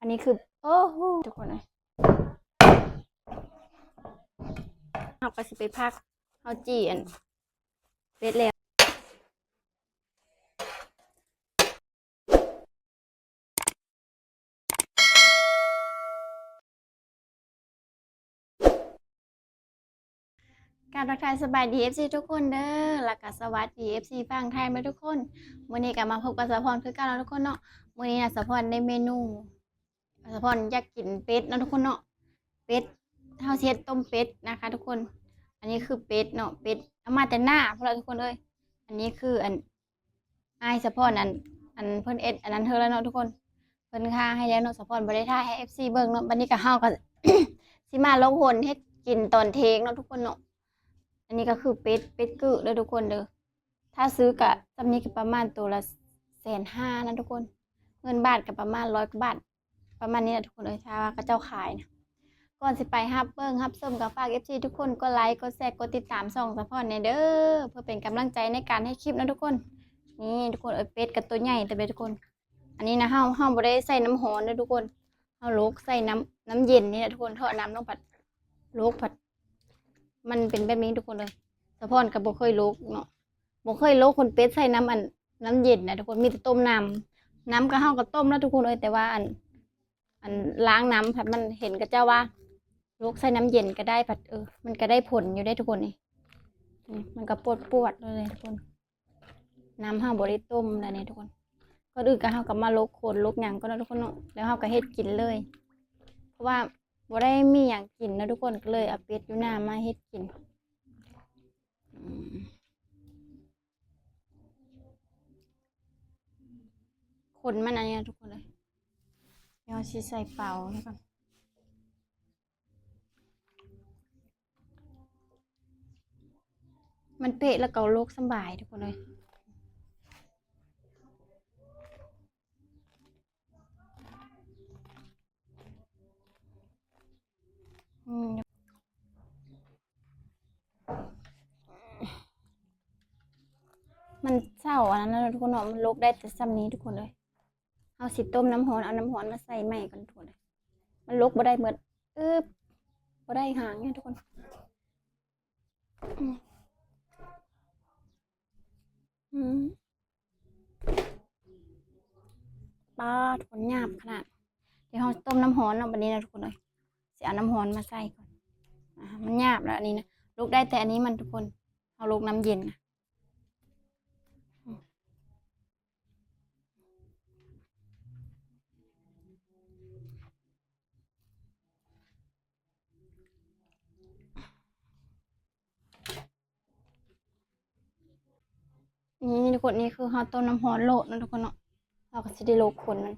อันนี้คือโอ้โหทุกคนเลยเราก็สิไปพักเอาจีอันเป็ดแล้วการทักทายสบายดี FC ทุกคนเด้อแล้วก็สวัสดี FC ฝั่งไทยมาทุกคนวันนี้ก็มาพบกับสะพรคือกันแล้วทุกคนเนาะวันนี้นะสะพรได้เมนูสะพรอยากกินเป็ดเนาะทุกคนเนาะเป็ดเฮาเฮ็ดต้มเป็ดนะคะทุกคนอันนี้คือเป็ดเนาะเป็ดเอามาแต่หน้าพวกเราทุกคนเลยอันนี้คืออันอ้ายสะพรอันเพิ่นเอ็ดอันนั้นเธอแล้วเนาะทุกคนเพิ่นค่าให้แล้วเนาะสะพรบ่ได้ท่าให้ FC เบิ่งเนาะบัดนี้ก็เฮาก็ สิมาลงหนเฮ็ดกินตอนเทงเนาะทุกคนเนาะอันนี้ก็คือเป็ดกึเด้อทุกคนเด้อถ้าซื้อกะจำนี้ก็ประมาณตัวละ150,000นะทุกคนเงินบาทก็ประมาณ100 กว่าบาทประมาณนี้นะทุกคนถ้าว่าเขาเจ้าขายนะก่อนสิไปฮับเบิ่งฮับส้มกับฝาก FC ทุกคนกดไลค์กดแชร์กดติดตามช่องสะพรในเด้อเพื่อเป็นกำลังใจในการให้คลิปนะทุกคนนี่ทุกคนเป็ดกับตัวใหญ่แต่เด้อทุกคนอันนี้นะเฮาบ่ได้ใส่น้ำร้อนเด้อทุกคนเฮาโลกใส่น้ำเย็นนี่นะทุกคนทอดน้ำลงผัดโลกผัดมันเป็นแบบนี้ทุกคนเลยสะพรกับบ่เคยโลกเนาะบ่เคยโลกคนเป็ดใส่น้ำเย็นนะทุกคนมีแต่ต้มน้ำก็เฮาก็ต้มแล้วทุกคนเลยแต่ว่าอันล้างน้ำผัดมันเห็นก็เจ้าว่าโลกใส่น้ำเย็นก็ได้ผัดมันก็ได้ผลอยู่ได้ทุกคนนี่มันก็ปวดเลยทุกคนน้ำเฮาบ่ได้ต้มแล้วนี่ทุกคนก็อื่นก็เฮาก็มาโลกโคนโลกหยังก็เนาะทุกคนเนาะแล้วเฮาก็เฮ็ดกินเลยเพราะว่าบ่ได้มีอย่างกินนะทุกคนก็เลยเอาเป็ดอยู่หน้ามาเฮ็ดกินคนมันอันนี้ทุกคนเลยเดี๋ยวสิใส่เปล่าแล้วกันมันเปะแล้วก็โลกสบายทุกคนเลยมันเศร้าอันนั้นนะทุกคนเนาะมันโลกได้แต่ซ้ำนี้ทุกคนเลยเอาสิต้มน้ำร้อนเอาน้ำร้อนมาใส่ใหม่กันทุกคนเลยมันโลกบ่ได้เหมือนบ่ได้หางเนี่ยทุกคนปลาทุกคนหยาบขนาดเดี๋ยวเราต้มน้ำร้อนเนาะวันนี้นะทุกคนเลยเสียน้ำร้อนมาใส่ก่อนมันหยาบแล้วอันนี้นะโลกได้แต่อันนี้มันทุกคนเอาโลกน้ำเย็นนะนี่ทุกคนนี่คือเราต้มน้ำร้อนโลดนะทุกคนเนาะเราก็จะได้โลกคนมัน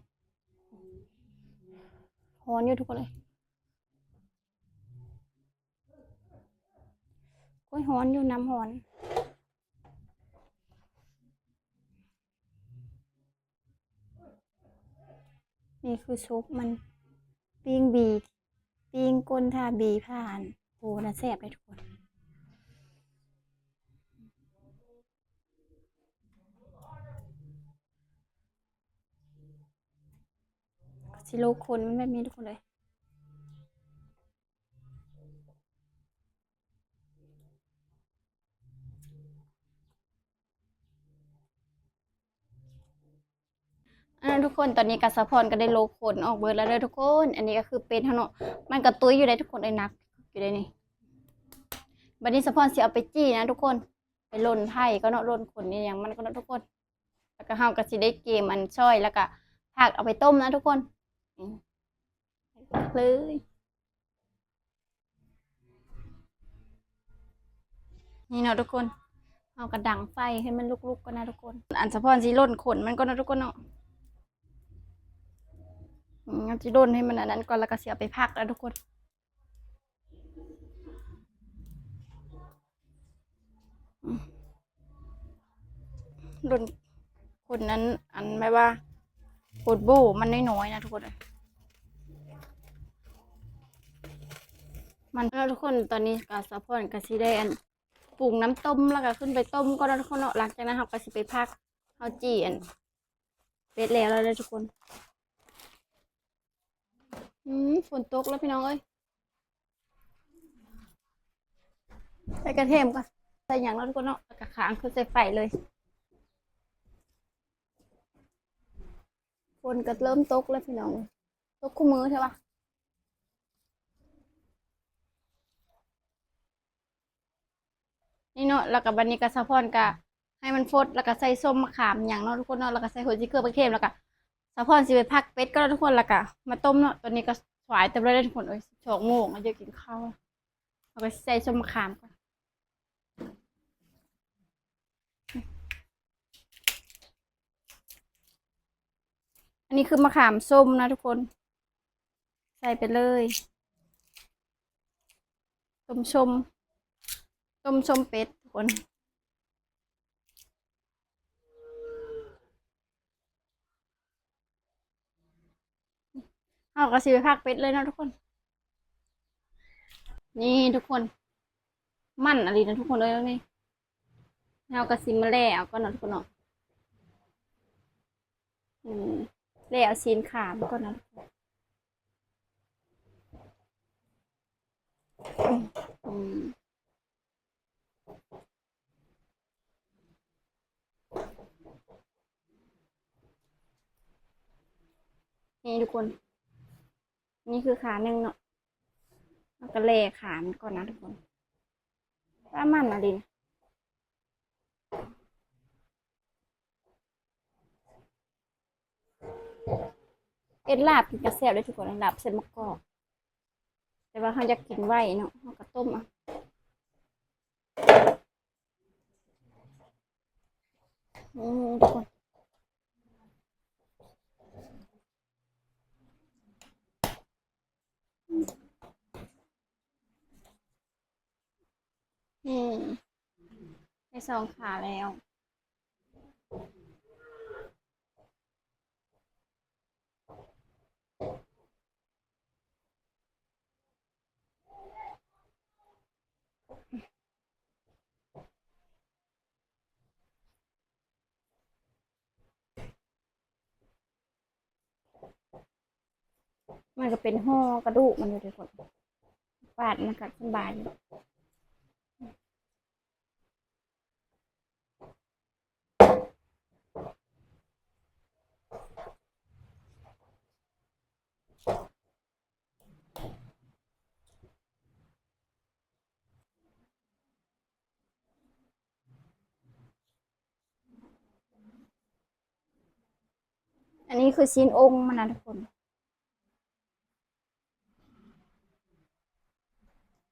ร้อนอยู่ทุกคนเลยก็ร้อนอยู่น้ำร้อนนี่คือซุปมันปิ้งบีปิ้งก้นท่าบีผ่านโอ้น่าแซ่บเลยทุกคนสิโลคนมันแบบนี้ทุกคนเลยทุกคนตอนนี้กัสพรก็ได้โลขนออกเบิดแล้วเลยทุกคนอันนี้ก็คือเป็นเนาะมันกระตุ้ยอยู่ได้ทุกคนเลยนักอยู่ได้นี่บัดนี้สะพรสิเอาไปจี้นะทุกคนไปล่นไผ่ก็เนาะล่นขนนี่อย่างมันก็เนาะทุกคนแล้วก็เฮาก็สิได้เกมอันช่อยแล้วก็ผักเอาไปต้มนะทุกคนเลยนี่เนาะทุกคนเอากระดังไฟให้มันลุกๆก็นะทุกคนอันสะพรสิล่นขนมันก็นะทุกคนเนาะจะโดนให้มันอันนั้นก่อนแล้วก็เสียไปพักแล้วทุกคนโดนคนนั้นอันไม่ว่าปวดโบมันน้อยๆนะทุกคนมันแล้วทุกคนตอนนี้ก็สะพอนก็สิได้อันปรุงน้ำต้มแล้วก็ขึ้นไปต้มก็แล้วทุกคนเนาะหลังจากนั้นเราก็สิไปพักเอาจีอันเป็ดแล้วทุกคน ฝนตกแล้วพี่น้องเอ้ยใส่กระเทียมก่อนใส่อย่างแล้วทุกคนเนาะแล้วก็ค้างคือใส่ไฟเลยฝนก็เริ่มตกแล้วพี่น้องตกคู่มือใช่ปะนี่เนาะแล้วก็บันนี้ก็สะพอนกะให้มันฟดแล้วก็ใส่ส้มมะขามอย่างเนาะทุกคนเนาะแล้วก็ใส่หัวจิเกลือกระเทียมแล้วก็สะพอนสิไปพักเป็ดก็แล้วทุกคนแล้วก็มาต้มเนาะตอนนี้ก็สวยเต็มเลยทุกคนเอ้ย2 โมงอาจจะกินข้าวแล้วก็ใส่ส้มมะขามก่อนอันนี้คือมะขามส้มนะทุกคนใส่ไปเลยต้มชมต้มชมเป็ดทุกคนเอาก็สิไปพักเป็ดเลยเนาะทุกคนนี่ทุกคนมั่นอะไรนะทุกคนเลยนี่เอากระสิมาแล้วก็เนาะทุกคนเนาะอืมแล้วซีนขามก็นะอืมนี่ทุกคนนี่คือขาหนึ่งเนาะแล้วก็แล่ขามก่อนนะทุกคนว่ามันอะไรนะเอ็ดลาบกินกระแซบเลยทุกคนลาบเส้นมะกอกแต่ว่าเขาอยากกินไว้เนาะเขาก็ต้มอ่ะทุกคนได้2 ขาแล้วมันก็เป็นห่อกระดูกมันเลยทุกคนปาดมันกัดสบายอยู่อันนี้คือชิ้นองค์มันนะทุกคน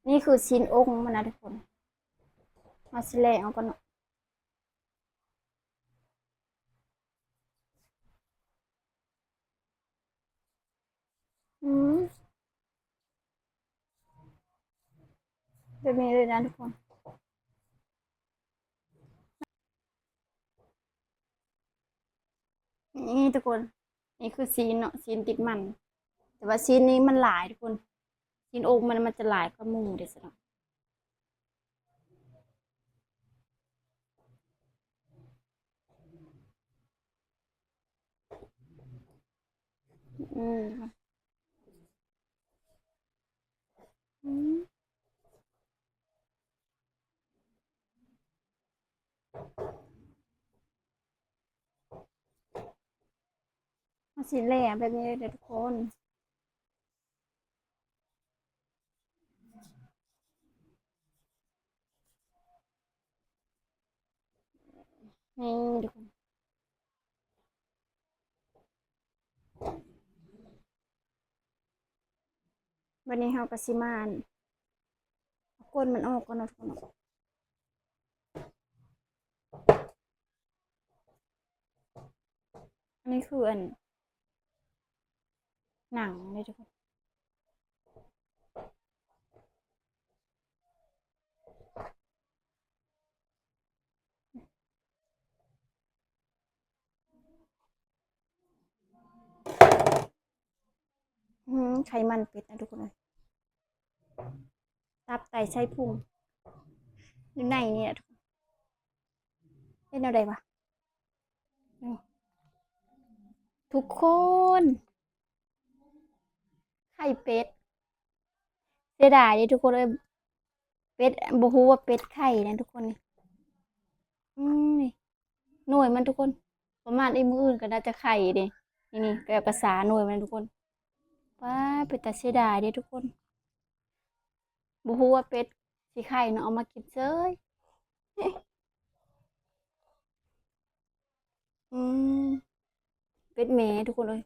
นี่คือชิ้นองค์มันนะทุกคนมาสิแลเอาก่อนเนาะอืมแบบนี้เลยนะทุกคนนี่ทุกคนนี่คือซีนเนาะซีนติดมันแต่ว่าซีนนี้มันหลายทุกคนซีนองค์มันจะหลายกว่าหมูเด็ดสิเนาะอืมอืมมาสิแลแบบนี้เลยทุกคนนี่ทุกคนวันนี้เฮากะสิมานเอาก้นมันออกก่อนเนาะทุกคนเนาะอันนี้คืออันหนังเลยทุกคนไขมันเป็ดนะทุกคนเลยตับไตไส้พุงอยู่ในนี่แหละทุกคนเป็นอะไรวะนี่ทุกคน ไข่เป็ดเสียดายดิทุกคนเลยเป็ดบ่ฮู้ว่าเป็ดไข่นะทุกคนนี่นี่หน่วยมันทุกคนประมาณไอ้มืออื่นก็น่าจะไข่เด้นี่ก็ภาษาหน่วยมันทุกคนว้าเป็ดแต่เสียดายดิทุกคนบ่ฮู้ว่าเป็ดสิไข่เนาะเอามากินเซ้ยอืมเป็ดแม่ทุกคนเลย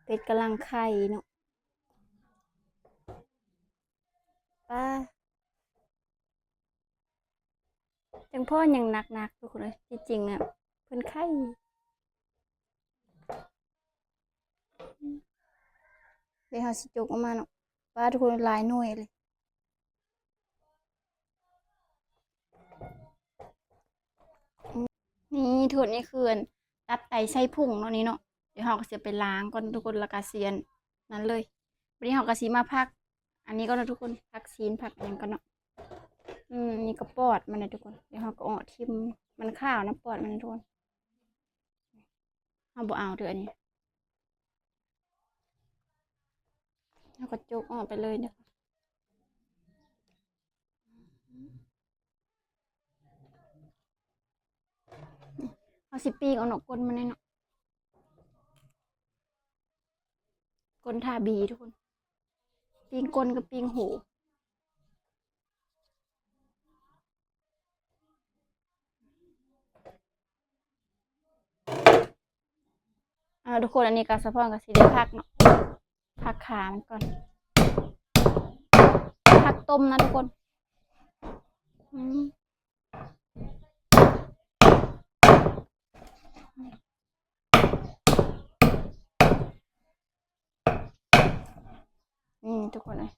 เป็ดกำลังไข่เนาะป้าจังพ่อยังหนักๆทุกคนเลยที่จริงเนี่ยเพิ่นไข่เดี๋ยวเราสิจกออกมาเนาะป้าทุกคนหลายหน่วยเลยนี่ทุกคนนี่คือตับไตไส้พุงเนาะนี่เนาะเดี๋ยวเราก็จะไปล้างก่อนทุกคนและกาเซียนนั้นเลยวันนี้เราก็สิมาพักอันนี้ก็นะทุกคนพักซีนพักอย่างกันเนาะนี่ก็ปอดมันนะทุกคนเดี๋ยวเราก็เอาทิมมันข้าวนะปอดมันนะทุกคนเอาบ่เอาเถอะอันนี้เราก็จกออกไปเลยนะคะเอาสิปีกเอาเนาะก้นมันเนาะก้นทาบีทุกคนปีงก้นกับปีงหูทุกคนอันนี้ก็สะพอนกับสีได้พักเนาะพักขามันก่อนพักต้มนะทุกคนทุกคนเลย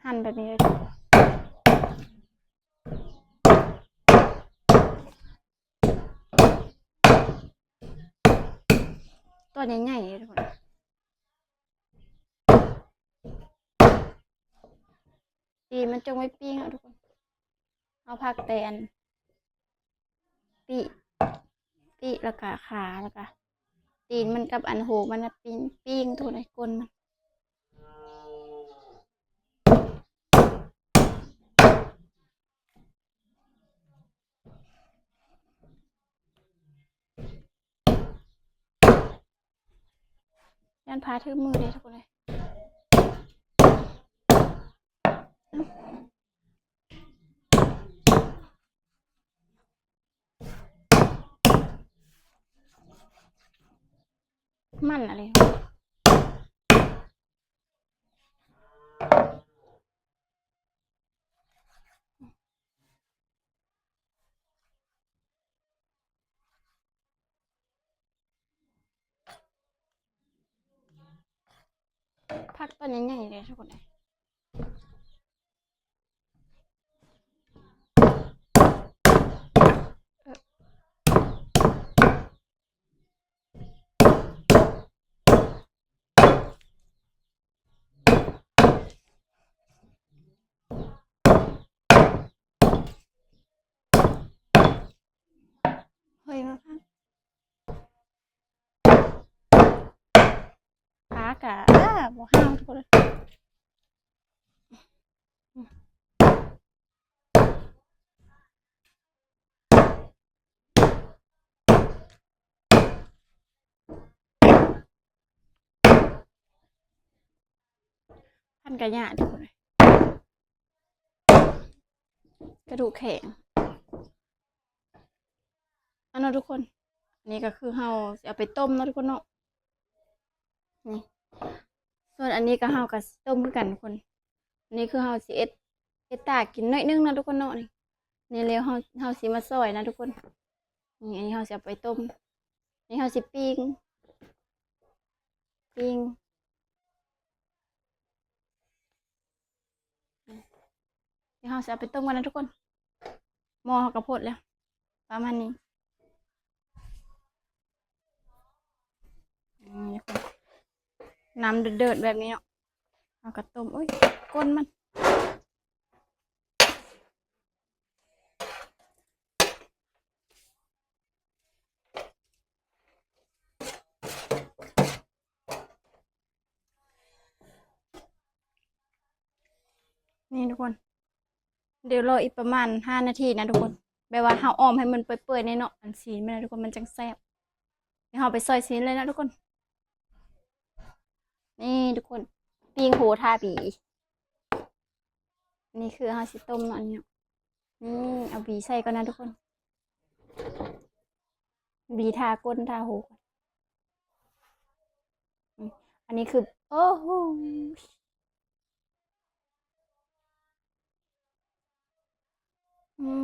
หั่นแบบนี้เลยตัวใหญ่ๆเลยทุกคนดีมันจงไม่ปิ้งทุกคนเอาผักแตนปีแล้วก็ขาแล้วก็ตีนมันกับอันโหมันนะปิ้งตัวไหนก้นมันยันพาถือมือเลยทุกคนเลยมันอะไรผักตัวใหญ่ๆเลยทุกคนเลยเฮ้ยมาพักอะบ่ห้าวทุกคนเลยพันกระยาทุกคนเลยกระดูกแข็งอันนั้นทุกคนนี่ก็คือเฮาเอาไปต้มนะทุกคนเนาะนี่ส่วนอันนี้ก็เฮากับต้มคือกันทุกคนอันนี้คือเฮาสิเอ็ดตากินน้อยนึงนะทุกคนเนาะนี่แล้วเฮาสิมาซอยนะทุกคนนี่อันนี้เฮาสิเอาไปต้มนี่เฮาสิปิ้งนี่เฮาสิเอาไปต้มกันนะทุกคนหม้อเฮาก็พดแล้วประมาณนี้น้ำเดือดแบบนี้เนาะเอากระต้มอุ้ยก้นมัน นี่ทุกคนเดี๋ยวรออีกประมาณ5 นาทีนะทุกคนแบบว่าเฮาอ้อมให้มันเปื่อยๆในเนาะอันซีนมันนะทุกคนมันจังแซ่บเดี๋ยวเฮาไปซอยซีนเลยนะทุกคนนี่ทุกคนปิ้งโหทาบีนี่คือเฮาสิต้มเนาะอันนี้นี่เอาบีใส่ก่อนนะทุกคนบีทาก้นทาหูอันนี้คือโอ้โห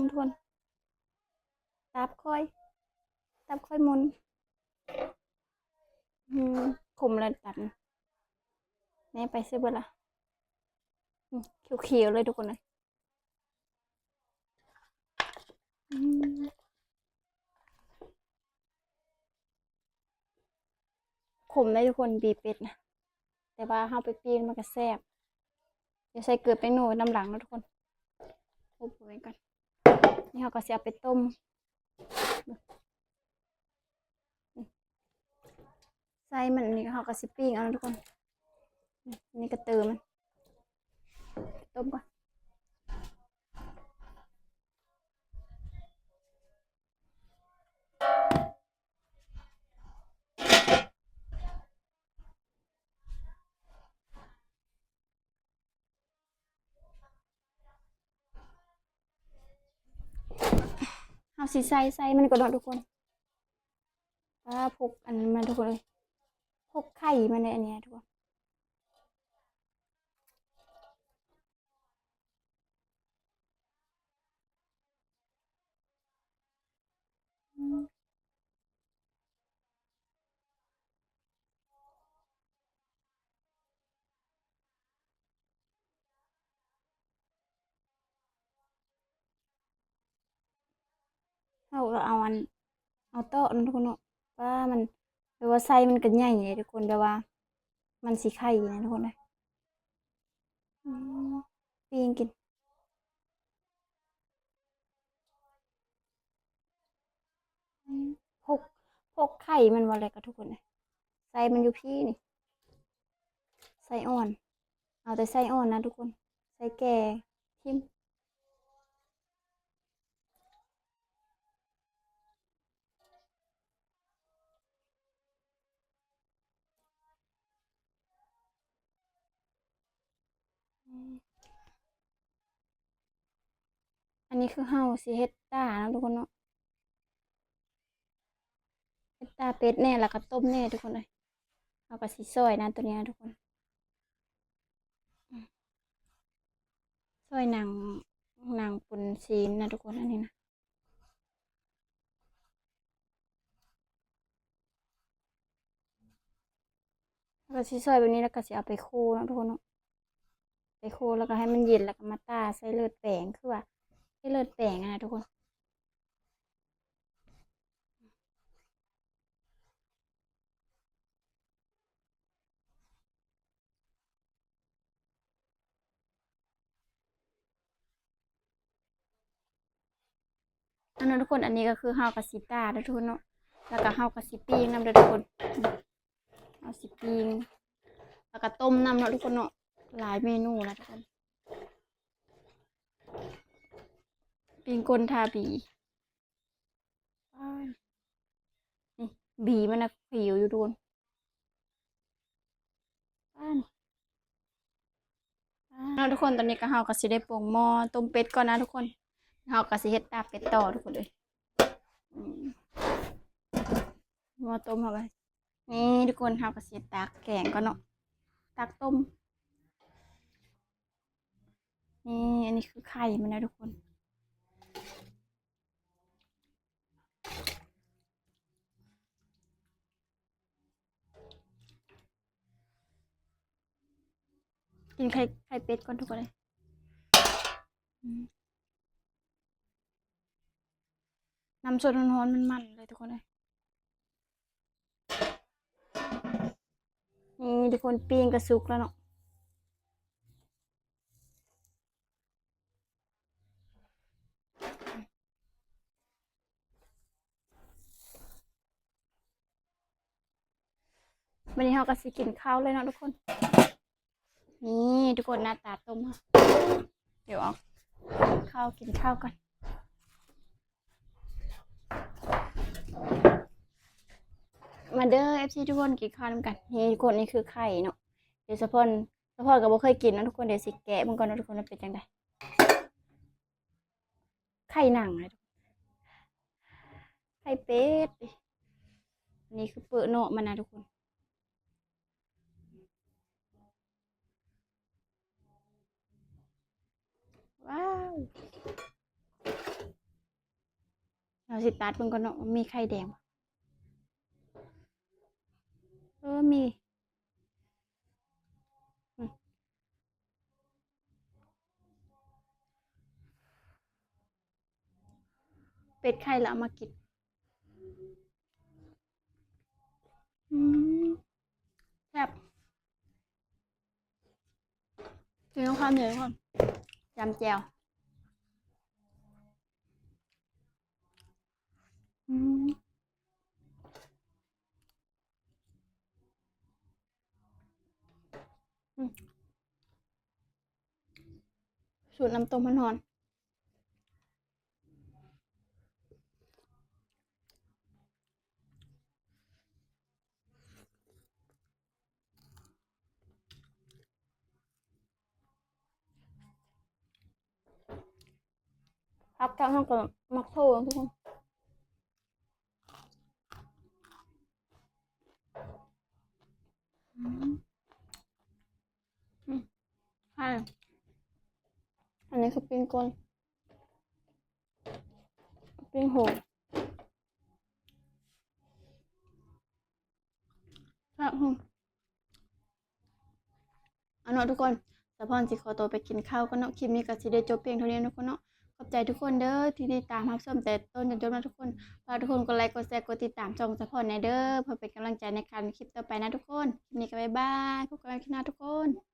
ทุกคนตับค่อยตับค่อยมุนขมเลยตัดนี่ไปซื้อเบอร์ละเขียวๆเลยทุกคนเลยขมเลยทุกคนบีเป็ดนะแต่ว่าเฮาไปปิ้งมันก็แซ่บเดี๋ยวใส่เกลือไปหน่อยน้ำหลังนะทุกคนทุบไว้ก่อนนี่เฮาก็สิเอาไปต้มใส่มันนี่เฮาก็สิปิ้งเอานะทุกคนนี่ก็เติมมันต้มก่อนเฮาสิใส่มันก่อนเนาะทุกคนพกอันนี้มาทุกคนเลยพกไข่มาในอันเนี้ยทุกคนเฮาก็เอาอันเอาโต๊ะนะทุกคนเนาะว่ามันแปลว่าไส้มันก็ใหญ่เลยทุกคนแปลว่ามันสิไข่นะทุกคนเลยปิ้งกินพกไข่มันว่าอะไรกับทุกคนเลยไส้มันอยู่พี่นี่ไส้อ่อนเอาแต่ไส้อ่อนนะทุกคนไส้แก่ทิมอันนี้คือเฮาสิเฮ็ดตานะทุกคนเนาะเฮ็ดตาเป็ดแน่แล้วก็ต้มแน่ทุกคนเลยเอาก็สิซอยนะตัวนี้นะทุกคนซอยหนังปุ่นซีนนะทุกคนอันนี้นะแล้วก็สิซอยแบบนี้แล้วก็สิเอาไปโคนะทุกคนเนาะไปโคแล้วก็ให้มันเย็นแล้วก็มาต้าใส่เลือดแป้งคือว่าใส่เลือดแป้งนะทุกคนอันนั้นทุกคนอันนี้ก็คือเฮากับสิต้านะทุกคนเนาะแล้วก็เฮากับสิปิ้งนำเด้อทุกคนเอาสิปิ้งแล้วก็ต้มนำเนาะทุกคนเนาะหลายเมนูนะทุกคนปิ้งก้นทาบีนี่บีมันนะผิวอยู่ทุกคนเนาะทุกคนตอนนี้ก็เฮาก็สิได้ปรุงหม้อต้มเป็ดก่อนนะทุกคนเฮาก็สิเฮ็ดตาเป็ดต่อทุกคนเลยหม้อต้มเข้าไปนี่ทุกคนเฮาก็สิตักแกงก่อนเนาะตักต้มนี่อันนี้คือไข่มันนะทุกคนกินไข่เป็ดก่อนทุกคนเลยน้ำสดร้อนๆมันเลยทุกคนเลยนี่ทุกคนปิ้งกระสุกแล้วเนาะวันนี้เราก็สิกินข้าวเลยเนาะทุกคน นี่ทุกคนหน้าตาต้มค่ะเดี๋ยวเอาข้าวกินข้าวก่อนมาเด้อ FC ทุกคนกินข้าวนำกันนี่ทุกคนนี่คือไข่เนาะเดี๋ยวสะพอนก็บ่เคยกินนะทุกคนเดี๋ยวสิแกะมันก่อนนะทุกคนว่าเป็นจังไดไข่หนังเลยไข่เป็ดอันนี้คือเปิดเนาะมันนะทุกคนว้าวเราสิตัดมันก่อนเนาะว่ามีไข่แดงบ่มีอืมเป็ดไข่แล้วเอามากินอืมแซ่บกินข้าวเหนียวก่อนจำแจ่วอืมอืมสูตรน้ำต้มมันหอนพักกลางห้องก่อนมักโทษทุกคนอืมอืมใช่อันนี้คือปิ้งก้นปิ้งโหครับเอาเนาะทุกคนสะพอนสิขอตัวไปกินข้าวก็เนาะคลิปนี้ก็สิได้จบเพียงเท่านี้ทุกคนเนาะขอบใจทุกคนเด้อที่ติดตามรับชมแต่ต้นจนจบมาทุกคนฝากทุกคนกดไลค์กดแชร์กดติดตามช่องสะพอนในเด้อเพื่อเป็นกำลังใจในการคลิปต่อไปนะทุกคนคลิปนี้ก็บ๊ายบายพบกันใหม่คลิปหน้าทุกคน